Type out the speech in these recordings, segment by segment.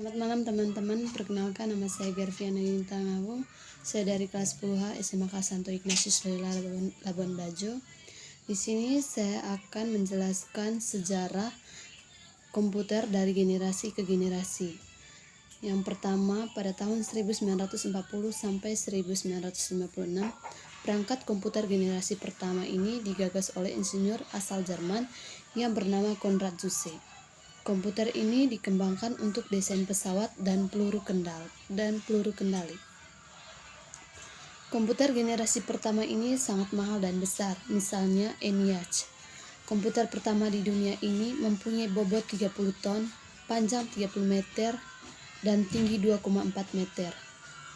Selamat malam teman-teman, perkenalkan nama saya Gerviana Yuntangawu. Saya dari kelas 10H SMA Santo Ignatius Loyola Labuan Bajo. Di sini saya akan menjelaskan sejarah komputer dari generasi ke generasi. Yang pertama, pada tahun 1940 sampai 1956, perangkat komputer generasi pertama ini digagas oleh insinyur asal Jerman yang bernama Konrad Zuse. Komputer ini dikembangkan untuk desain pesawat dan peluru kendali. Komputer generasi pertama ini sangat mahal dan besar, misalnya ENIAC. Komputer pertama di dunia ini mempunyai bobot 30 ton, panjang 30 meter, dan tinggi 2,4 meter.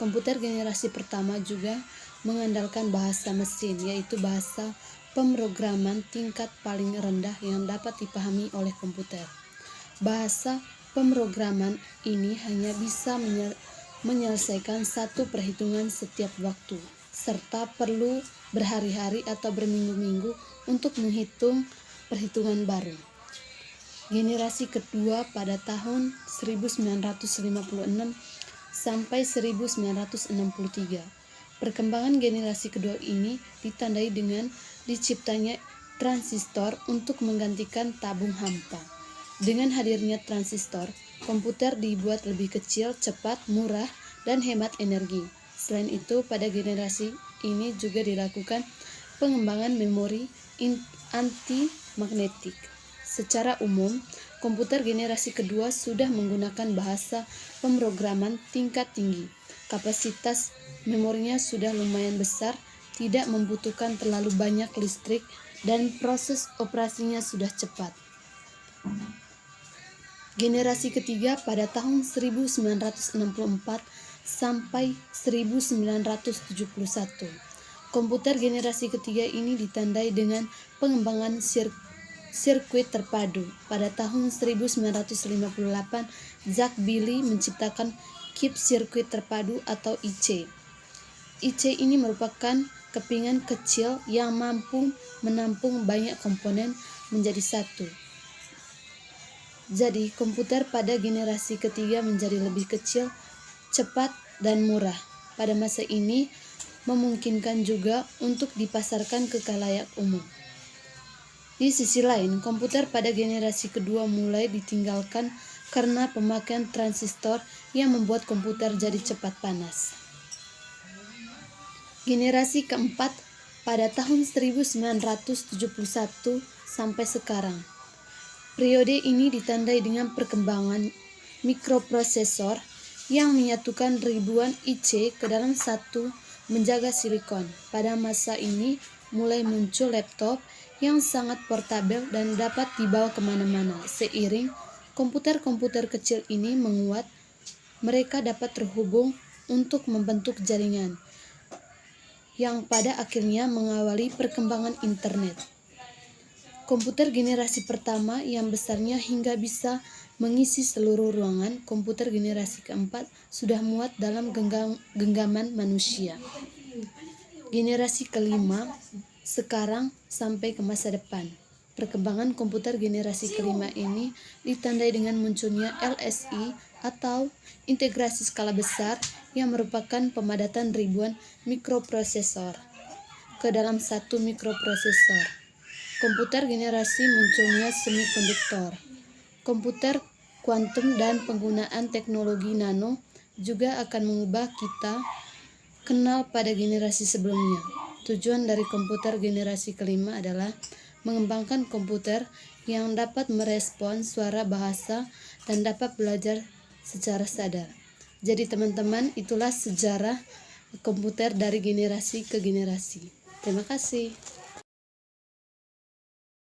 Komputer generasi pertama juga mengandalkan bahasa mesin, yaitu bahasa pemrograman tingkat paling rendah yang dapat dipahami oleh komputer. Bahasa pemrograman ini hanya bisa menyelesaikan satu perhitungan setiap waktu, serta perlu berhari-hari atau berminggu-minggu untuk menghitung perhitungan baru. Generasi kedua pada tahun 1956 sampai 1963. Perkembangan generasi kedua ini ditandai dengan diciptanya transistor untuk menggantikan tabung hampa. Dengan hadirnya transistor, komputer dibuat lebih kecil, cepat, murah, dan hemat energi. Selain itu, pada generasi ini juga dilakukan pengembangan memori anti-magnetik. Secara umum, komputer generasi kedua sudah menggunakan bahasa pemrograman tingkat tinggi. Kapasitas memorinya sudah lumayan besar, tidak membutuhkan terlalu banyak listrik, dan proses operasinya sudah cepat. Generasi ketiga pada tahun 1964 sampai 1971. Komputer generasi ketiga ini ditandai dengan pengembangan sirkuit terpadu. Pada tahun 1958, Zak Billy menciptakan chip sirkuit terpadu atau IC. IC ini merupakan kepingan kecil yang mampu menampung banyak komponen menjadi satu. Jadi, komputer pada generasi ketiga menjadi lebih kecil, cepat, dan murah. Pada masa ini, memungkinkan juga untuk dipasarkan ke khalayak umum. Di sisi lain, komputer pada generasi kedua mulai ditinggalkan karena pemakaian transistor yang membuat komputer jadi cepat panas. Generasi keempat pada tahun 1971 sampai sekarang. Periode ini ditandai dengan perkembangan mikroprosesor yang menyatukan ribuan IC ke dalam satu menjaga silikon. Pada masa ini mulai muncul laptop yang sangat portabel dan dapat dibawa kemana-mana. Seiring komputer-komputer kecil ini menguat, mereka dapat terhubung untuk membentuk jaringan yang pada akhirnya mengawali perkembangan internet. Komputer generasi pertama yang besarnya hingga bisa mengisi seluruh ruangan, komputer generasi keempat sudah muat dalam genggaman manusia. Generasi kelima sekarang sampai ke masa depan. Perkembangan komputer generasi kelima ini ditandai dengan munculnya LSI atau integrasi skala besar yang merupakan pemadatan ribuan mikroprosesor ke dalam satu mikroprosesor. Komputer generasi munculnya semikonduktor, komputer kuantum, dan penggunaan teknologi nano juga akan mengubah kita kenal pada generasi sebelumnya. Tujuan dari komputer generasi kelima adalah mengembangkan komputer yang dapat merespons suara, bahasa, dan dapat belajar secara sadar. Jadi teman-teman, itulah sejarah komputer dari generasi ke generasi. Terima kasih.